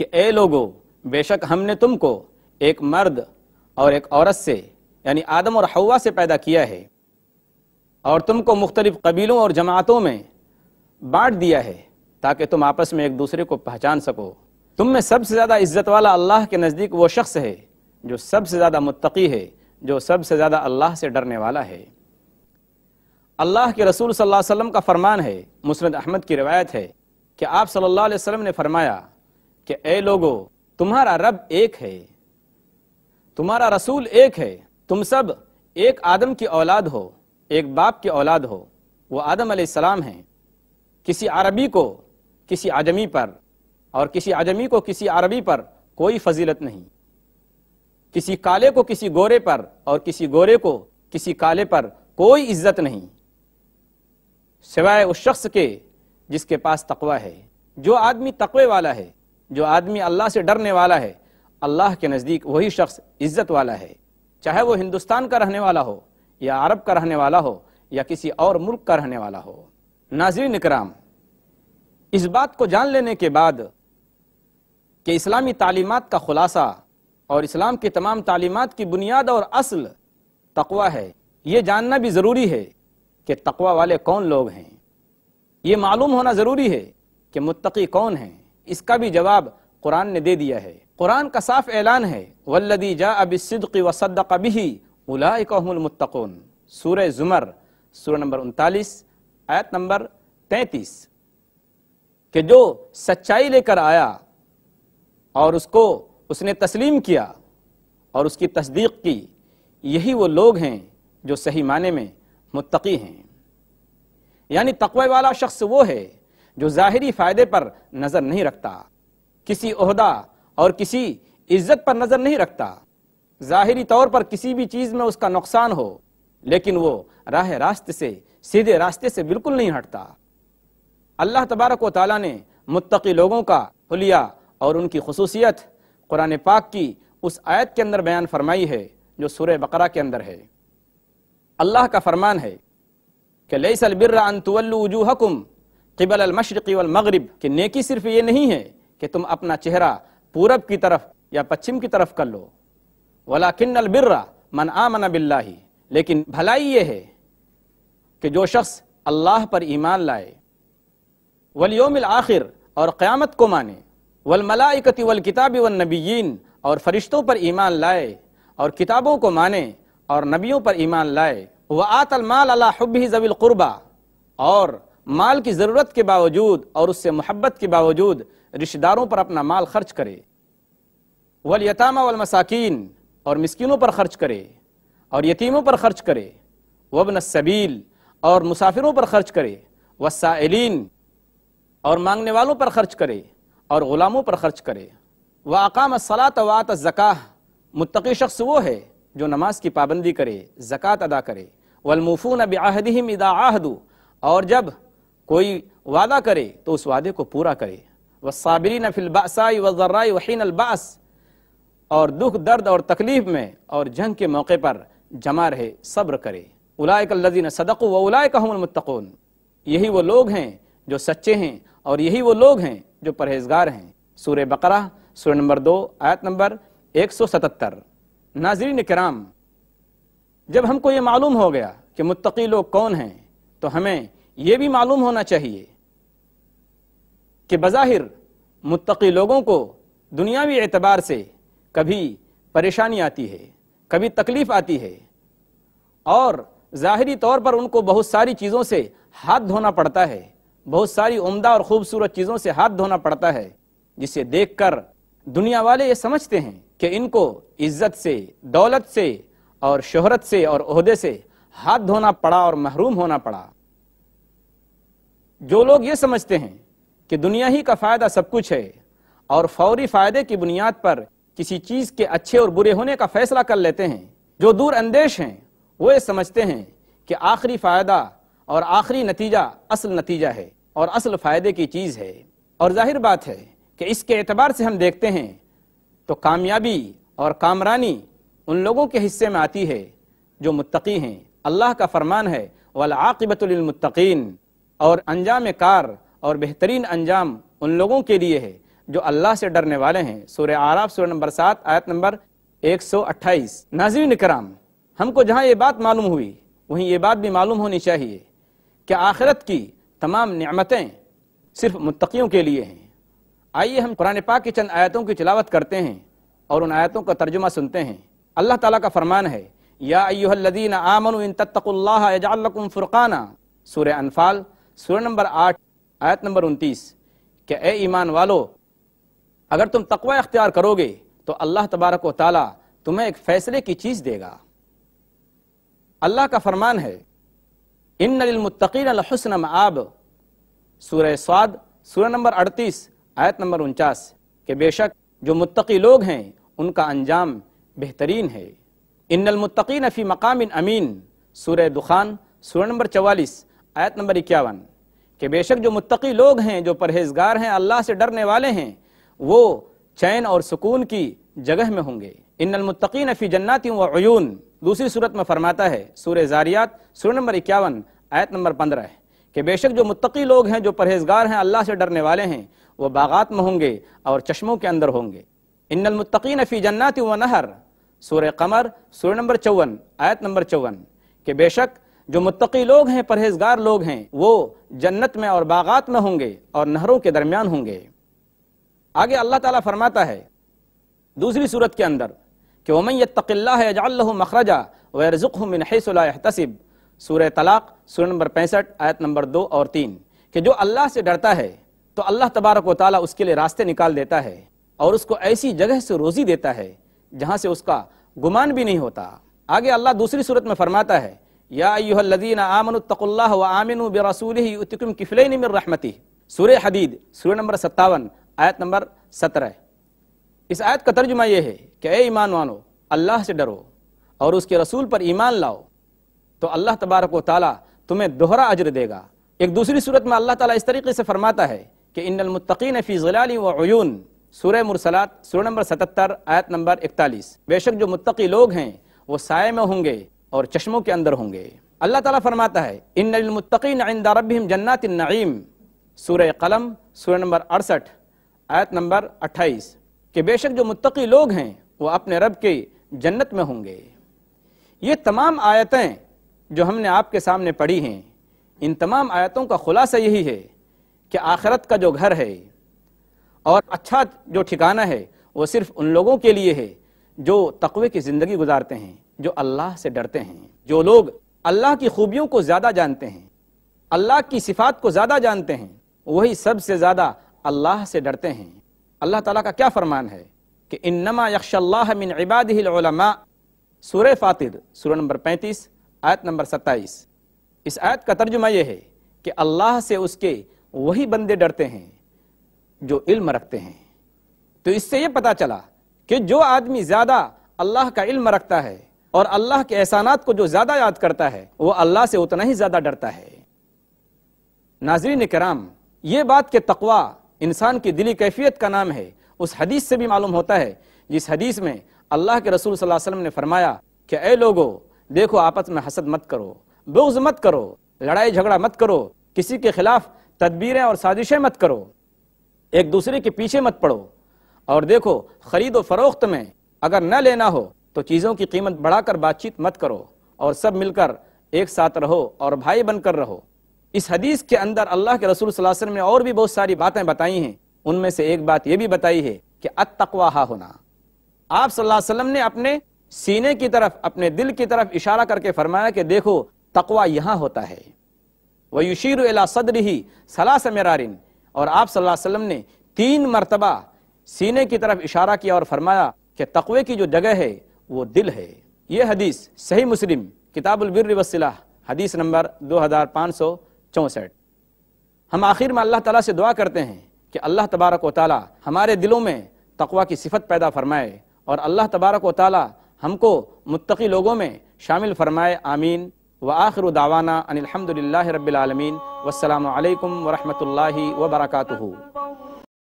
کہ اے لوگو بے شک ہم نے تم کو ایک مرد اور ایک عورت سے یعنی آدم اور حوا سے پیدا کیا ہے اور تم کو مختلف قبیلوں اور جماعتوں میں بانٹ دیا ہے تاکہ تم آپس میں ایک دوسرے کو پہچان سکو۔ تم میں سب سے زیادہ عزت والا اللہ کے نزدیک وہ شخص ہے جو سب سے زیادہ متقی ہے، جو سب سے زیادہ اللہ سے ڈرنے والا ہے۔ اللہ کے رسول صلی اللہ علیہ وسلم کا فرمان ہے، مسند احمد کی روایت ہے کہ آپ صلی اللہ علیہ وسلم نے فرمایا کہ اے لوگو تمہارا رب ایک ہے، تمہارا رسول ایک ہے، تم سب ایک آدم کی اولاد ہو، ایک باپ کی اولاد ہو، وہ آدم علیہ السلام ہیں۔ کسی عربی کو کسی عجمی پر اور کسی عجمی کو کسی عربی پر کوئی فضیلت نہیں، کسی کالے کو کسی گورے پر اور کسی گورے کو کسی کالے پر کوئی عزت نہیں سوائے اس شخص کے جس کے پاس تقوی ہے۔ جو آدمی تقوی والا ہے، جو آدمی اللہ سے ڈرنے والا ہے، اللہ کے نزدیک وہی شخص عزت والا ہے، چاہے وہ ہندوستان کا رہنے والا ہو یا عرب کا رہنے والا ہو یا کسی اور ملک کا رہنے والا ہو۔ ناظرین اکرام، اس بات کو جان لینے کے بعد کہ اسلامی تعلیمات کا خلاصہ اور اسلام کی تمام تعلیمات کی بنیاد اور اصل تقوی ہے، یہ جاننا بھی ضروری ہے کہ تقوی والے کون لوگ ہیں۔ یہ معلوم ہونا ضروری ہے کہ متقی کون ہیں۔ اس کا بھی جواب قرآن نے دے دیا ہے۔ قرآن کا صاف اعلان ہے، والذی جاء بالصدق وصدق بہ اولئک هم المتقون، سورہ زمر، سورہ نمبر 39 آیت نمبر 33، کہ جو سچائی لے کر آیا اور اس نے تسلیم کیا اور اس کی تصدیق کی، یہی وہ لوگ ہیں جو صحیح معنی میں متقی ہیں۔ یعنی تقوی والا شخص وہ ہے جو ظاہری فائدے پر نظر نہیں رکھتا، کسی عہدہ اور کسی عزت پر نظر نہیں رکھتا، ظاہری طور پر کسی بھی چیز میں اس کا نقصان ہو لیکن وہ راہ راست سے، سیدھے راستے سے بالکل نہیں ہٹتا۔ اللہ تبارک و تعالیٰ نے متقی لوگوں کا حلیہ اور ان کی خصوصیت قرآن پاک کی اس آیت کے اندر بیان فرمائی ہے جو سورہ بقرہ کے اندر ہے۔ اللہ کا فرمان ہے کہ لیس البر ان تولوا وجوہکم قبل المشرق والمغرب، کہ نیکی صرف یہ نہیں ہے کہ تم اپنا چہرہ پورب کی طرف یا پچھم کی طرف کر لو، ولکن البر من آمن باللہ، لیکن بھلائی یہ ہے کہ جو شخص اللہ پر ایمان لائے، والیوم الآخر، اور قیامت کو مانے، والملائکۃ والکتاب والنبیین، اور فرشتوں پر ایمان لائے اور کتابوں کو مانے اور نبیوں پر ایمان لائے، وآت المال علی حبہ ذوی القربى، اور مال کی ضرورت کے باوجود اور اس سے محبت کے باوجود رشتہ داروں پر اپنا مال خرچ کرے، والیتامى والمساکین، اور مسکینوں پر خرچ کرے اور یتیموں پر خرچ کرے، وابن السبیل، اور مسافروں پر خرچ کرے، والسائلین، اور مانگنے والوں پر خرچ کرے اور غلاموں پر خرچ کرے، وأقام الصلاة وآتى الزکاة، متقی شخص وہ ہے جو نماز کی پابندی کرے، زکوٰۃ ادا کرے، والموفون بعہدہم اذا عاہدوا، اور جب کوئی وعدہ کرے تو اس وعدے کو پورا کرے، والصابرین فی البأساء والضراء وحین البأس، اور دکھ درد اور تکلیف میں اور جنگ کے موقع پر جمع رہے، صبر کرے، اولئک الذین صدقوا واولئک هم المتقون، یہی وہ لوگ ہیں جو سچے ہیں اور یہی وہ لوگ ہیں جو پرہیزگار ہیں۔ سورہ بقرہ، سورہ نمبر 2 آیت نمبر 177۔ ناظرین کرام، جب ہم کو یہ معلوم ہو گیا کہ متقی لوگ کون ہیں تو ہمیں یہ بھی معلوم ہونا چاہیے کہ بظاہر متقی لوگوں کو دنیاوی اعتبار سے کبھی پریشانی آتی ہے، کبھی تکلیف آتی ہے، اور ظاہری طور پر ان کو بہت ساری چیزوں سے ہاتھ دھونا پڑتا ہے، بہت ساری عمدہ اور خوبصورت چیزوں سے ہاتھ دھونا پڑتا ہے، جسے دیکھ کر دنیا والے یہ سمجھتے ہیں کہ ان کو عزت سے، دولت سے اور شہرت سے اور عہدے سے ہاتھ دھونا پڑا اور محروم ہونا پڑا۔ جو لوگ یہ سمجھتے ہیں کہ دنیا ہی کا فائدہ سب کچھ ہے اور فوری فائدے کی بنیاد پر کسی چیز کے اچھے اور برے ہونے کا فیصلہ کر لیتے ہیں، جو دور اندیش ہیں وہ یہ سمجھتے ہیں کہ آخری فائدہ اور آخری نتیجہ اصل نتیجہ ہے اور اصل فائدے کی چیز ہے۔ اور ظاہر بات ہے کہ اس کے اعتبار سے ہم دیکھتے ہیں تو کامیابی اور کامرانی ان لوگوں کے حصے میں آتی ہے جو متقی ہیں۔ اللہ کا فرمان ہے والعاقبۃ للمتقین، اور انجام کار اور بہترین انجام ان لوگوں کے لیے ہے جو اللہ سے ڈرنے والے ہیں۔ سورہ اعراف سورہ نمبر 7 آیت نمبر 128۔ ناظرین کرام، ہم کو جہاں یہ بات معلوم ہوئی وہیں یہ بات بھی معلوم ہونی چاہیے کہ آخرت کی تمام نعمتیں صرف متقیوں کے لیے ہیں۔ آئیے ہم قرآن پاک کی چند آیتوں کی تلاوت کرتے ہیں اور ان آیتوں کا ترجمہ سنتے ہیں۔ اللہ تعالیٰ کا فرمان ہے، یا ایھا الذین آمنوا ان تتقوا اللہ یجعل لکم فرقانا، سورہ انفال سورہ نمبر 8 آیت نمبر 29، کہ اے ایمان والو، اگر تم تقوی اختیار کرو گے تو اللہ تبارک و تعالیٰ تمہیں ایک فیصلے کی چیز دے گا۔ اللہ کا فرمان ہے، ان للمتقین لحسن مآب، سورہ صاد سورہ نمبر 38 آیت نمبر 49، کہ بے شک جو متقی لوگ ہیں ان کا انجام بہترین ہے۔ ان المتقین فی مقام امین، سورہ دخان سورہ نمبر 44 آیت نمبر 51، کہ بے شک جو متقی لوگ ہیں، جو پرہیزگار ہیں، اللہ سے ڈرنے والے ہیں، وہ چین اور سکون کی جگہ میں ہوں گے۔ ان المتقین فی جنات وعیون، دوسری صورت میں فرماتا ہے سورہ زاریات سورہ نمبر 51 آیت نمبر 15، کہ بے شک جو متقی لوگ ہیں، جو پرہیزگار ہیں، اللہ سے ڈرنے والے ہیں، وہ باغات میں ہوں گے اور چشموں کے اندر ہوں گے۔ ان المتقین فی جنات ونہر، سورہ قمر سورہ نمبر 54 آیت نمبر 54، کہ بے شک جو متقی لوگ ہیں، پرہیزگار لوگ ہیں، وہ جنت میں اور باغات میں ہوں گے اور نہروں کے درمیان ہوں گے۔ آگے اللہ تعالیٰ فرماتا ہے دوسری صورت کے اندر کہ وَمَن يَتَّقِ اللَّهَ يَجْعَل لَّهُ مَخْرَجًا وَيَرْزُقْهُ مِنْ حَيْثُ لَا يَحْتَسِبُ، سورہ طلاق سورہ نمبر 65 آیت نمبر 2 اور 3، کہ جو اللہ سے ڈرتا ہے تو اللہ تبارک و تعالیٰ اس کے لیے راستے نکال دیتا ہے اور اس کو ایسی جگہ سے روزی دیتا ہے جہاں سے اس کا گمان بھی نہیں ہوتا۔ آگے اللہ دوسری صورت میں فرماتا ہے، یا ایھا الذین آمنوا اتقوا اللہ وآمنوا برسولہ یؤتکم کفلین من رحمتہ، سورہ حدید سورہ نمبر 57 آیت نمبر 17۔ اس آیت کا ترجمہ یہ ہے کہ اے ایمان والو، اللہ سے ڈرو اور اس کے رسول پر ایمان لاؤ تو اللہ تبارک و تعالیٰ تمہیں دوہرا اجر دے گا۔ ایک دوسری صورت میں اللہ تعالیٰ اس طریقے سے فرماتا ہے کہ ان المتقین فی ظلال وعیون، سورہ مرسلات سورہ نمبر 77 آیت نمبر 41، بے شک جو متقی لوگ ہیں وہ سائے میں ہوں گے اور چشموں کے اندر ہوں گے۔ اللہ تعالیٰ فرماتا ہے، ان للمتقین عند ربہم جنات النعیم، سورہ قلم سورہ نمبر 68 آیت نمبر 28، کہ بے شک جو متقی لوگ ہیں وہ اپنے رب کے جنت میں ہوں گے۔ یہ تمام آیتیں جو ہم نے آپ کے سامنے پڑھی ہیں، ان تمام آیتوں کا خلاصہ یہی ہے کہ آخرت کا جو گھر ہے اور اچھا جو ٹھکانہ ہے وہ صرف ان لوگوں کے لیے ہے جو تقوی کی زندگی گزارتے ہیں، جو اللہ سے ڈرتے ہیں۔ جو لوگ اللہ کی خوبیوں کو زیادہ جانتے ہیں، اللہ کی صفات کو زیادہ جانتے ہیں، وہی سب سے زیادہ اللہ سے ڈرتے ہیں۔ اللہ تعالیٰ کا کیا فرمان ہے کہ انما یخشی اللہ من عبادہ العلماء، سورہ فاطر سورہ نمبر 35 آیت نمبر 27۔ اس آیت کا ترجمہ یہ ہے کہ اللہ سے اس کے وہی بندے ڈرتے ہیں جو علم رکھتے ہیں۔ تو اس سے یہ پتا چلا کہ جو آدمی زیادہ اللہ کا علم رکھتا ہے اور اللہ کے احسانات کو جو زیادہ یاد کرتا ہے، وہ اللہ سے اتنا ہی زیادہ ڈرتا ہے۔ ناظرین کرام، یہ بات کہ تقوی انسان کی دلی کیفیت کا نام ہے، اس حدیث سے بھی معلوم ہوتا ہے جس حدیث میں اللہ کے رسول صلی اللہ علیہ وسلم نے فرمایا کہ اے لوگو، دیکھو آپس میں حسد مت کرو، بغض مت کرو، لڑائی جھگڑا مت کرو، کسی کے خلاف تدبیریں اور سازشیں مت کرو، ایک دوسرے کے پیچھے مت پڑو، اور دیکھو خرید و فروخت میں اگر نہ لینا ہو تو چیزوں کی قیمت بڑھا کر بات چیت مت کرو، اور سب مل کر ایک ساتھ رہو اور بھائی بن کر رہو۔ اس حدیث کے اندر اللہ کے رسول صلی اللہ علیہ وسلم نے اور بھی بہت ساری باتیں بتائی ہیں، ان میں سے ایک بات یہ بھی بتائی ہے کہ التقویٰ ہا ہونا۔ آپ صلی اللہ علیہ وسلم نے اپنے سینے کی طرف، اپنے دل کی طرف اشارہ کر کے فرمایا کہ دیکھو تقویٰ یہاں ہوتا ہے۔ وَيُشِيرُ إِلَى صَدْرِهِ 3 مِرَارٍ، اور آپ صلی اللہ علیہ وسلم نے 3 مرتبہ سینے کی طرف اشارہ کیا اور فرمایا کہ تقوی کی جو جگہ ہے وہ دل ہے۔ یہ حدیث صحیح مسلم کتاب البر والصلہ حدیث نمبر 2564۔ ہم آخر میں اللہ تعالیٰ سے دعا کرتے ہیں کہ اللہ تبارک و تعالیٰ ہمارے دلوں میں تقوی کی صفت پیدا فرمائے، اور اللہ تبارک و تعالیٰ ہم کو متقی لوگوں میں شامل فرمائے، آمین۔ وآخر دعوانا ان الحمد للہ رب العالمین، والسلام علیکم ورحمۃ اللہ وبرکاتہ۔